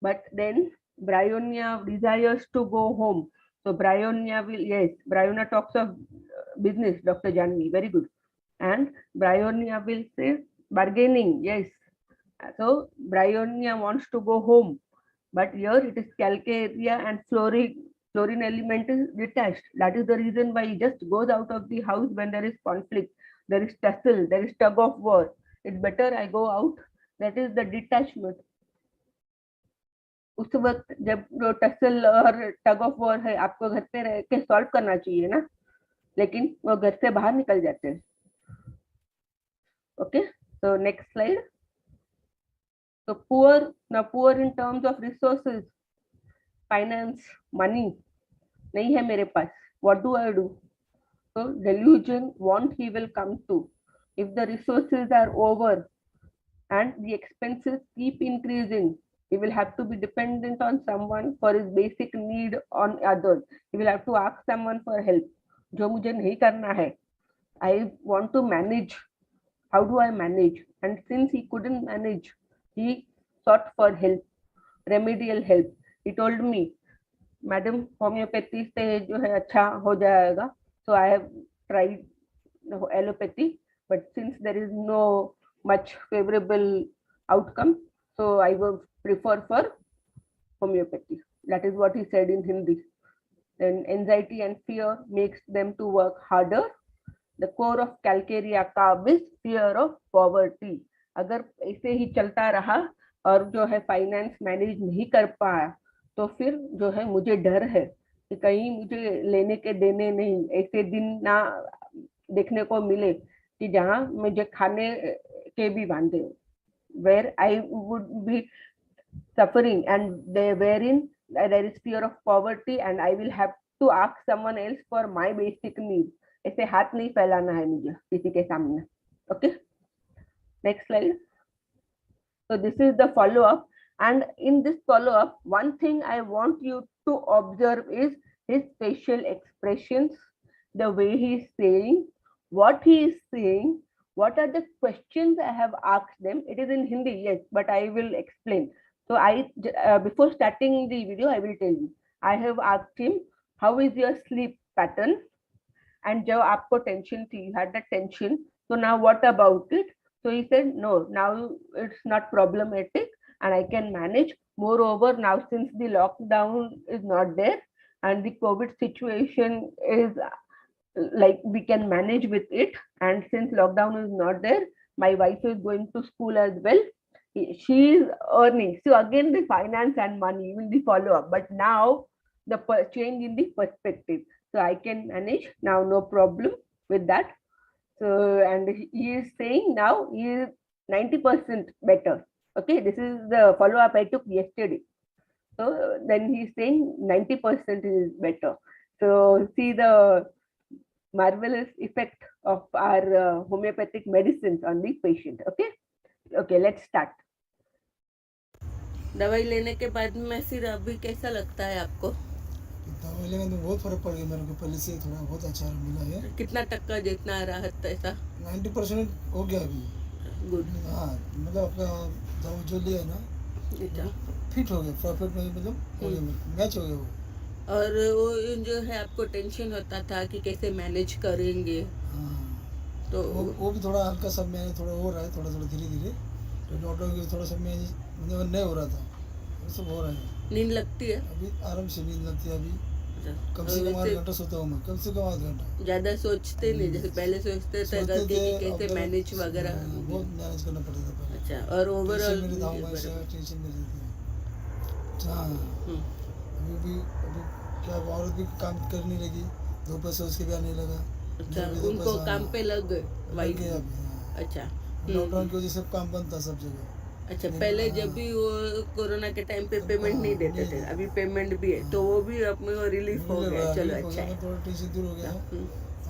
but then bryonia desires to go home. So bryonia will, yes, bryonia talks of business, Dr. Janvi, very good. And bryonia will say bargaining, yes. So bryonia wants to go home, but here it is Calcarea and fluorine element is detached. That is the reason why he just goes out of the house when there is conflict, there is tussle, there is tug of war. It's better I go out. That is the detachment. उस वक्त जब जो tussle और tug of war है आपको घर पे रह के सॉल्व करना चाहिए ना, लेकिन वो घर से बाहर निकल जाते हैं. Okay, so next slide. So poor in terms of resources, finance, money नहीं है मेरे पास. What do I do? So delusion, want he will come to. If the resources are over and the expenses keep increasing, he will have to be dependent on someone for his basic need on others. He will have to ask someone for help. जो मुझे नहीं करना है. I want to manage. How do I manage? And since he couldn't manage, he sought for help, remedial help. He told me, madam homeopathy से जो है अच्छा हो जाएगा. So I have tried allopathy, but since there is no much favorable outcome, so I will prefer for homeopathy. That is what he said in Hindi. Then anxiety and fear makes them to work harder. The core of Calcarea carb is fear of poverty. अगर ऐसे ही चलता रहा और जो है finance manage नहीं कर पाया, तो फिर जो है मुझे डर है कि कहीं मुझे लेने के देने नहीं, ऐसे दिन ना देखने को मिले कि जहाँ मुझे खाने के भी बांधे, where I would be suffering and wherein there is fear of poverty and I will have to ask someone else for my basic needs. ऐसे हाथ नहीं फैलाना है मुझे किसी के सामने. Okay, next slide. So this is the follow up, and in this follow up, one thing I want you to observe is his facial expressions, the way he is saying, what he is saying, what are the questions I have asked them. It is in Hindi, yes, but I will explain. So before starting the video, I will tell you. I have asked him, how is your sleep pattern? And जब आपको tension थी, you had the tension, so now what about it? So he said, no, now it's not problematic and I can manage. Moreover, now since the lockdown is not there and the COVID situation is like we can manage with it, and since lockdown is not there, my wife is going to school as well. She is earning. So again, the finance and money will be follow up, but now the change in the perspective. So I can manage now, no problem with that. So, and he is saying now he is 90% better. Okay, this is the follow up I took yesterday. So then he's saying 90% is better. So see the marvelous effect of our homeopathic medicines on the patient. Okay, let's start. दवाई लेने के बाद में फिर अभी कैसा लगता है आपको? दवाई लेने में बहुत फर्क पड़ गया मेरे को, पहले से थोड़ा बहुत अच्छा मिला है. कितना टक्का जितना राहत ऐसा? 90% हो गया अभी. गुड. हाँ, मतलब आपका दवा जो लिया है ना, फिट हो गया, परफेक्ट मतलब हो गया, मैच हो गया वो. और वो जो है आपको टेंशन होता था कि कैसे मैनेज करेंगे, हाँ, तो वो भी थोड़ा हल्का सब में थोड़ा हो रहा है, थोड़ा थोड़ा धीरे धीरे. तो डॉक्टर के थोड़ा सब में मतलब नहीं हो रहा था, वो सब हो रहा है. नींद लगती है अभी आराम से नींद लगती है. अभी कम से कम 8 घंटा सोता हूँ मैं, कम से कम 8 घंटा. ज्यादा सोचते नहीं जैसे पहले सोचते थे करके कि कैसे मैनेज वगैरह. बहुत मैनेज करना पड़ता था पहले. अच्छा, और ओवरऑल टेंशन में रहती है. हाँ, अभी क्या औरत भी काम करने लगी, 2 पैसे उसके भी आने लगा. अच्छा, उनको काम पे लग गए वाइफ. अच्छा, लॉकडाउन की वजह से काम बंद था सब जगह. अच्छा, पहले जब भी वो कोरोना के टाइम पे पेमेंट नहीं देते थे, अभी पेमेंट भी है, तो वो भी अपने को रिलीफ हो गया. चलो अच्छा है. थोड़ा टेंशन दूर हो गया.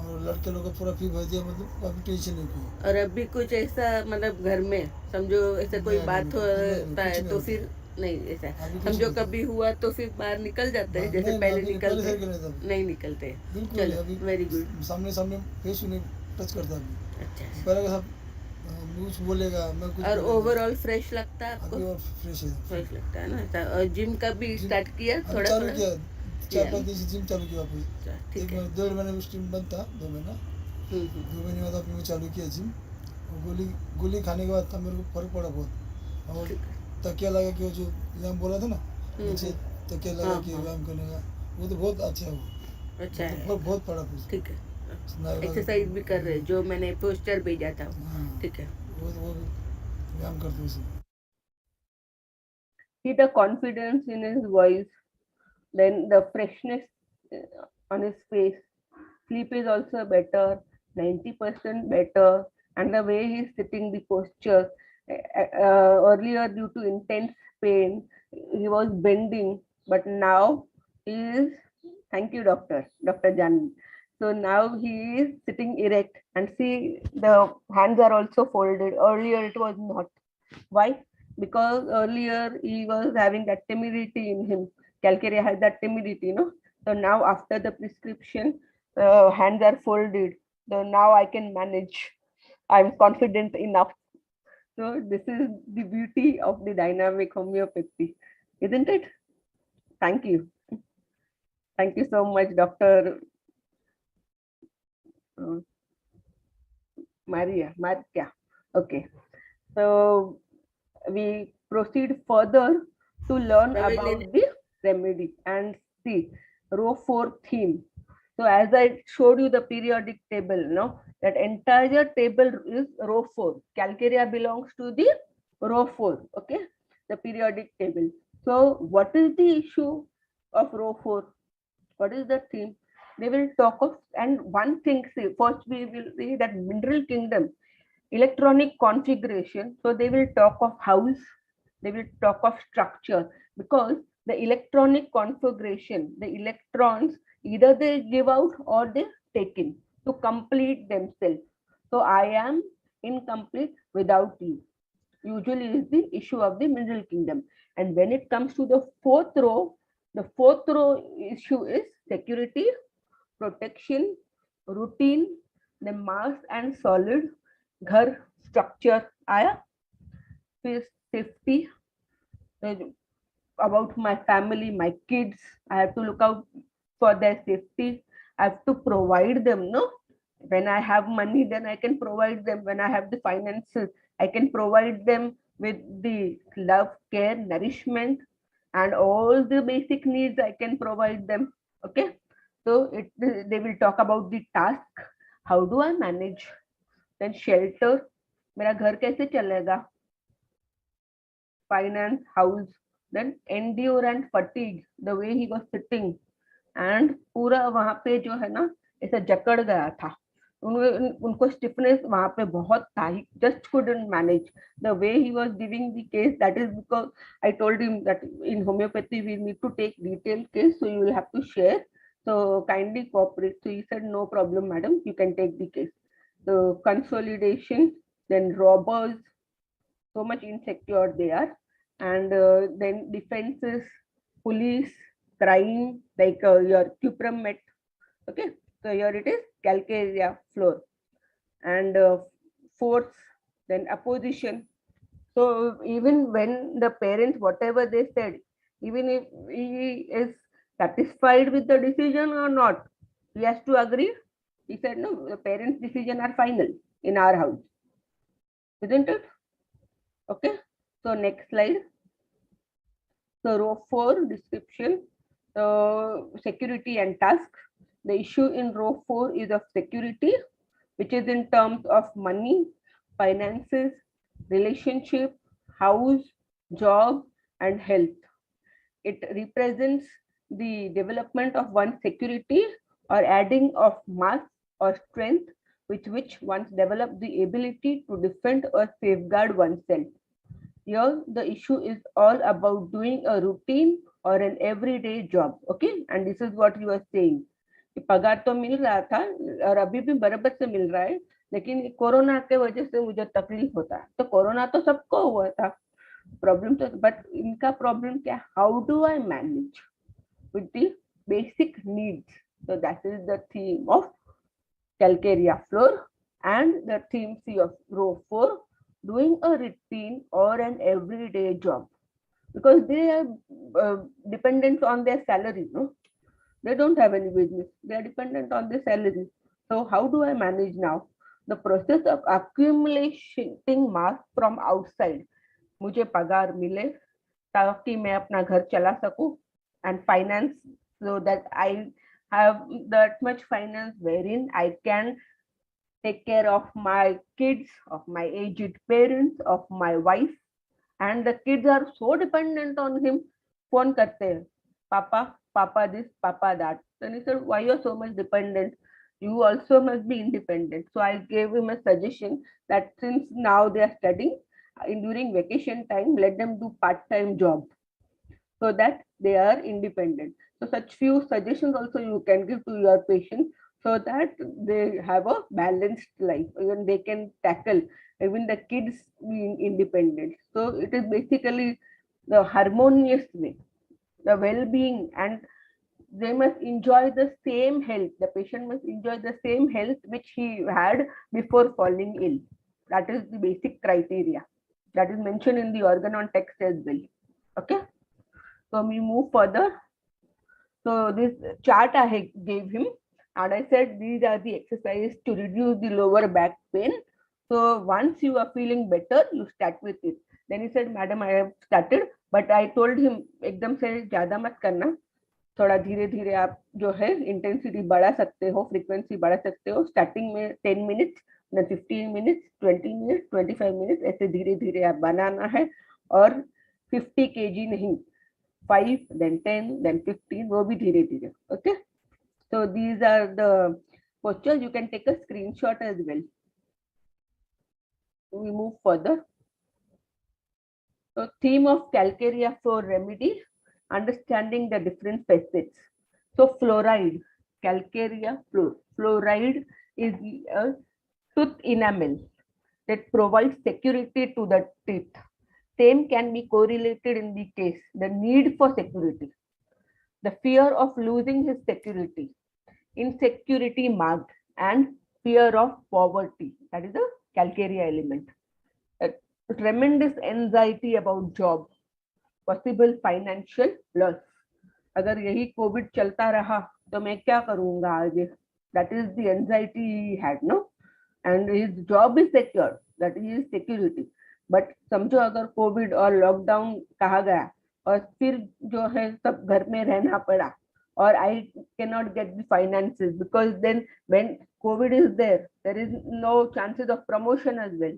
और लड़के लोग का पूरा फी भर दिया, मतलब काफी टेंशन नहीं की. और अभी कुछ ऐसा मतलब घर में समझो ऐसा कोई बात होता है तो फिर नहीं, ऐसा समझो कभी हुआ तो फिर बाहर निकल जाते हैं जैसे पहले निकलते नहीं निकलते. चलो, वेरी गुड. सामने फेस नहीं टच करता अभी. अच्छा, पहले का सब कुछ बोलेगा, मैं कुछ. और ओवरऑल फ्रेश लगता है आपको? अभी और फ्रेश है. फ्रेश लगता है ना. ऐसा. और जिम का भी स्टार्ट किया थोड़ा चालू किया, किया. 4-5 दिन से जिम चालू किया वापस. ठीक है. 1-1.5 महीने में स्टीम बंद था, 2 महीना. 2 महीने बाद अपने चालू किया जिम. और गोली खाने के बाद था मेरे को फर्क पड़ा बहुत. और तकिया लगा कि वो जो व्यायाम बोला था ना, नीचे तकिया लगा कि व्यायाम करने का, वो तो बहुत अच्छा है. वो अच्छा है, बहुत पड़ा कुछ. ठीक है. एक्सरसाइज भी कर रहे जो मैंने पोस्टर भेजा था. ठीक है. वो भी व्यायाम करते हैं. See the confidence in his voice, then the freshness on his face. Sleep is also better, 90% better, and the way he's sitting, the posture. Earlier, due to intense pain, he was bending, but now he is. Thank you, Dr. Jan. So now he is sitting erect, and see the hands are also folded. Earlier, it was not. Why? Because earlier he was having that timidity in him. Calcarea has that timidity, no? So now after the prescription, hands are folded. So now I can manage. I'm confident enough. So this is the beauty of the dynamic homeopathy, isn't it? Thank you. Thank you so much, Dr. Maria. Okay. So we proceed further to learn about the remedy and see row 4 theme. So as I showed you the periodic table, no, that entire table is row 4. Calcarea belongs to the row 4. Okay, the periodic table. So what is the issue of row 4? What is the theme? They will talk of, and one thing, say, first we will see that mineral kingdom, electronic configuration. So they will talk of house, they will talk of structure, because the electronic configuration, the electrons, either they give out or they take in to complete themselves. So I am incomplete without you, usually is the issue of the mineral kingdom. And when it comes to the fourth row issue is security, protection, routine, the mass and solid, घर structure आया, फिर safety, about my family, my kids, I have to look out for their safety. I have to provide them, no? When I have money, then I can provide them. When I have the finances, I can provide them with the love, care, nourishment, and all the basic needs I can provide them. Okay. So they will talk about the task. How do I manage? Then shelter. मेरा घर कैसे चलेगा? Finance, house. Then endure and fatigue. The way he was sitting. And पूरा वहां पे जो है ना ऐसा जकड़ गया था. उनको स्टिफनेस वहां पे बहुत था. He just couldn't manage. The way he was giving the case, that is because I told him that in homeopathy we need to take detailed case, so you will have to share. So kindly cooperate. So he said, no problem, madam, you can take the case. The consolidation, then robbers, so much insecure they are, and then defenses, police, crime, like your cuprum met. Okay, so here it is Calcarea fluor, and force, then opposition. So even when the parents, whatever they said, even if he is satisfied with the decision or not, he has to agree. He said, no, the parents' decision are final in our house, isn't it? Okay. So next slide. So row 4 description, security and task. The issue in row 4 is of security, which is in terms of money, finances, relationship, house, job, and health. It represents the development of one's security or adding of mass or strength with which one develops the ability to defend or safeguard oneself. Here, the issue is all about doing a routine or an everyday job. Okay, and this is what you are saying. पगार तो मिल रहा था और अभी भी बराबर से मिल रहा है, लेकिन कोरोना के वजह से मुझे तकलीफ होता है. तो कोरोना तो सबको हुआ था, प्रॉब्लम तो, बट इनका प्रॉब्लम क्या? How do I manage with the basic needs? So that is the theme of Calcarea fluor, and the theme C of row 4, doing a routine or an everyday job, because they are dependent on their salary. No, they don't have any business, they are dependent on their salary. So how do I manage now? The process of accumulating mass from outside. मुझे पगार मिले ताकि मैं अपना घर चला सकूं, and finance, so that I have that much finance wherein I can take care of my kids, of my aged parents, of my wife, and the kids are so dependent on him. Phone karte hain, papa this, papa that. Then he said, why you're so much dependent? You also must be independent. So I gave him a suggestion that since now they are studying, during vacation time, let them do part-time job so that they are independent. So such few suggestions also you can give to your patient so that they have a balanced life. Even they can tackle even the kids being independent. So it is basically the harmonious way, the well-being, and they must enjoy the same health. The patient must enjoy the same health which he had before falling ill. That is the basic criteria that is mentioned in the organ on text as well. Okay. So we move further. So this chart I gave him, and I said these are the exercises to reduce the lower back pain. So once you are feeling better, you start with it. Then he said, Madam, I have started, but I told him एकदम से ज़्यादा मत करना, थोड़ा धीरे धीरे आप जो है इंटेंसिटी बढ़ा सकते हो, फ्रीक्वेंसी बढ़ा सकते हो. स्टार्टिंग में 10 मिनट्स, 15 मिनट्स, 20 मिनट्स, 25 मिनट्स, ऐसे धीरे धीरे आप बनाना है. और 50 kg नहीं, 5, then 10, then 15, वो भी धीरे धीरे. Okay. So these are the postures. You can take a screenshot as well. We move further. So theme of Calcarea for remedy, understanding the different facets. So fluoride, Calcarea fluor. Fluoride is a tooth enamel that provides security to the teeth. Same can be correlated in the case, the need for security, the fear of losing his security, insecurity marked, and fear of poverty. That is the Calcarea element. A tremendous anxiety about job, possible financial loss. अगर यही Covid चलता रहा तो मैं क्या करूंगा आगे? That is the anxiety he had, no? And his job is secured, that is security. But समझो अगर कोविड और लॉकडाउन कहा गया और फिर जो है सब घर में रहना पड़ा, or I cannot get the finances, because then when COVID is there, there is no chances of promotion as well.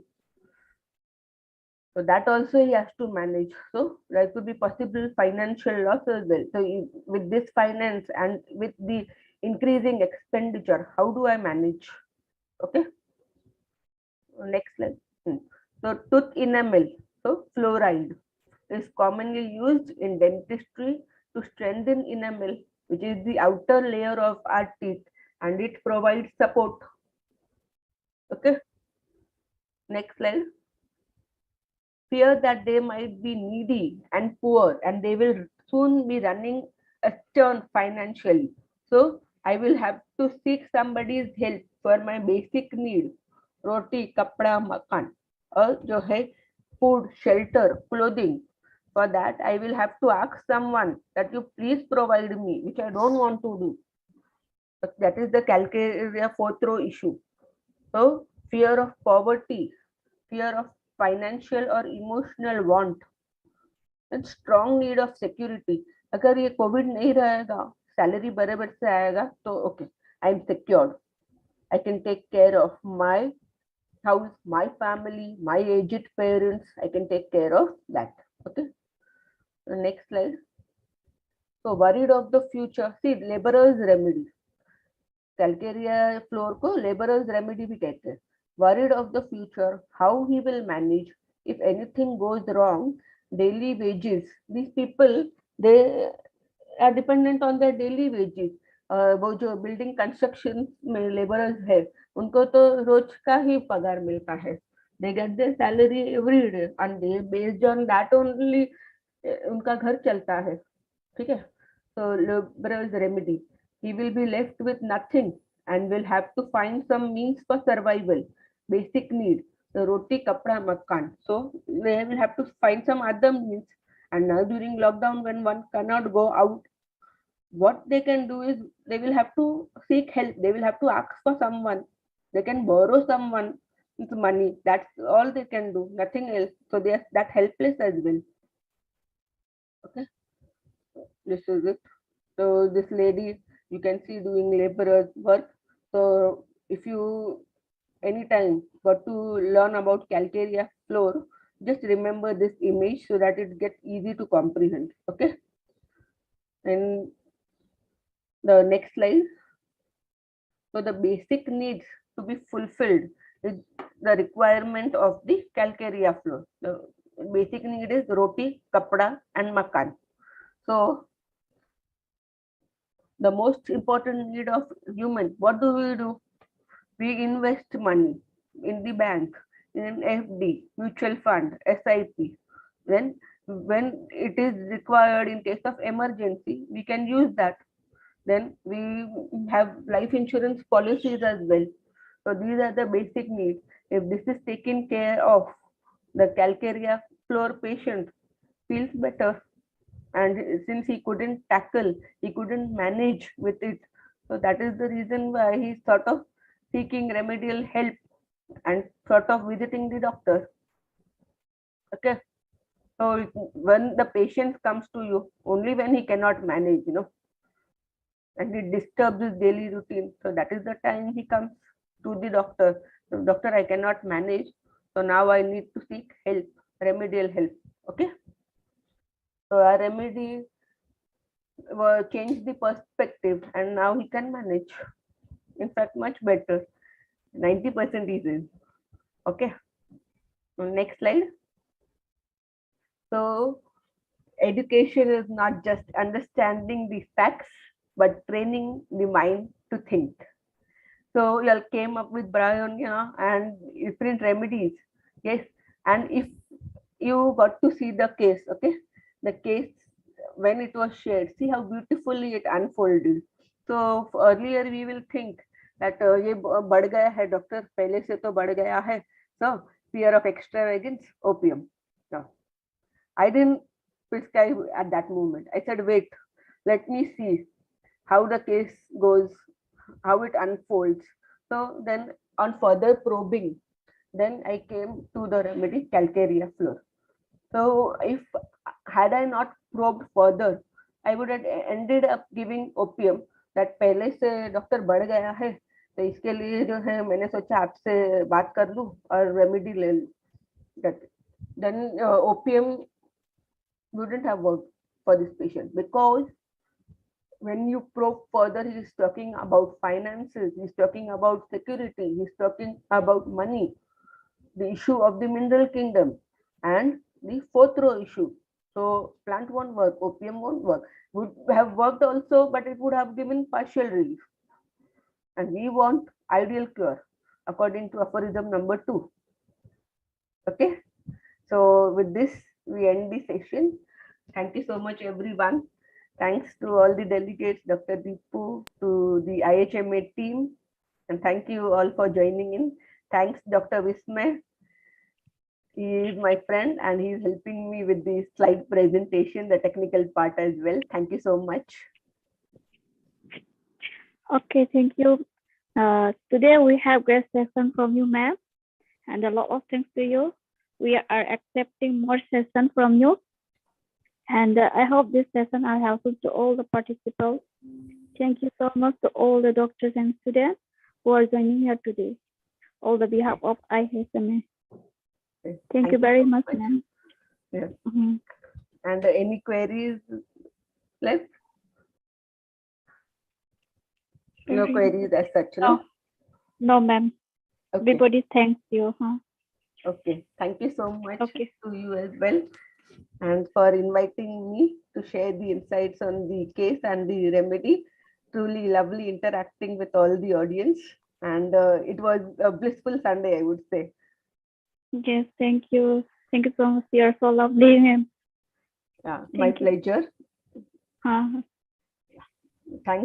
So that also he has to manage. So there could be possible financial loss as well. So with this finance and with the increasing expenditure, how do I manage? Okay. Next slide. So tooth enamel, so fluoride, is commonly used in dentistry to strengthen enamel, which is the outer layer of our teeth, and it provides support. Okay. Next slide. Fear that they might be needy and poor and they will soon be running astern financially. So I will have to seek somebody's help for my basic need, roti, kapda, makan, or jo hai food, shelter, clothing. For that, I will have to ask someone that you please provide me, which I don't want to do. But that is the Calcarea fourth row issue. So fear of poverty, fear of financial or emotional want, and strong need of security. अगर ये Covid नहीं रहेगा, salary बराबर से आएगा तो okay, I am secured, I can take care of my house, my family, my aged parents, I can take care of that. Okay. The next slide. So worried of the future. See, laborer's remedy. Calcarea floor को laborer's remedy भी कहते हैं. Worried of the future, how he will manage if anything goes wrong. Daily wages. These people, they are dependent on their daily wages. वो जो building construction में labourers है, उनको तो रोज का ही पगार मिलता है. They get their salary every day and they based on that only उनका घर चलता है. ठीक है. So laborer's remedy. He will be left with nothing and will have to find some means for survival. Basic need. The roti, kapda, makan. So they will have to find some other means. And now during lockdown, when one cannot go out, what they can do is they will have to seek help. They will have to ask for someone. They can borrow someone money. That's all they can do. Nothing else. So they are that helpless as well. Okay. This is it. So this lady, you can see doing laborer's work. So if you anytime got to learn about Calcarea floor, just remember this image so that it gets easy to comprehend. Okay. And the next slide. So the basic needs to be fulfilled is the requirement of the Calcarea fluor. The basic need is roti, kapda, and makan. So the most important need of human, what do? We invest money in the bank, in FD, mutual fund, SIP. Then when it is required in case of emergency, we can use that. Then we have life insurance policies as well. So these are the basic needs. If this is taken care of, the Calcarea fluor patient feels better. And since he couldn't tackle, he couldn't manage with it. So that is the reason why he's sort of seeking remedial help and sort of visiting the doctor. Okay. So when the patient comes to you, only when he cannot manage, and it disturbs his daily routine. So that is the time he comes to the doctor. So, doctor, I cannot manage. So now I need to seek help, remedial help. Okay. So our remedy changed the perspective, and now he can manage. In fact, much better. 90% is in. Okay. Next slide. So education is not just understanding the facts, but training the mind to think. So you all came up with bryonia and different remedies. Yes. And if you got to see the case, okay, the case when it was shared, see how beautifully it unfolded. So earlier we will think that ये बढ़ गया है doctor, पहले से तो बढ़ गया है. So fear of extravagance, opium. No, I didn't prescribe at that moment. I said, wait, let me see how the case goes, how it unfolds. So then on further probing, then I came to the remedy Calcarea fluor. So if had I not probed further, I would have ended up giving opium that पहले से doctor बढ़ गया है, तो इसके लिए जो है मैंने सोचा आपसे बात कर लूं और रेमेडी ले लूं. Then opium wouldn't have worked for this patient, because when you probe further, he is talking about finances, he's talking about security, he's talking about money, the issue of the mineral kingdom, and the fourth row issue. So plant won't work, opium won't work. Would have worked also, but it would have given partial relief. And we want ideal cure, according to aphorism number 2. Okay. So with this, we end the session. Thank you so much, everyone. Thanks to all the delegates, Dr. Deepu, to the IHMA team, and thank you all for joining in. Thanks, Dr. Vismay. He is my friend and he is helping me with the slide presentation, the technical part as well. Thank you so much. Okay, thank you. Today we have great session from you, ma'am, and a lot of thanks to you. We are accepting more sessions from you, and I hope this session are helpful to all the participants. Thank you so much to all the doctors and students who are joining here today. On the behalf of IHMA. Thank you very much, ma'am. Yes. And any queries left? No queries as such, no? No, ma'am. Okay. Everybody thanks you. Okay. Thank you so much Okay. to you as well, and for inviting me to share the insights on the case and the remedy. Truly lovely interacting with all the audience, and it was a blissful Sunday, I would say. Yes, thank you. Thank you so much. You are so lovely, ma'am. Yeah, my pleasure. Huh. Thanks.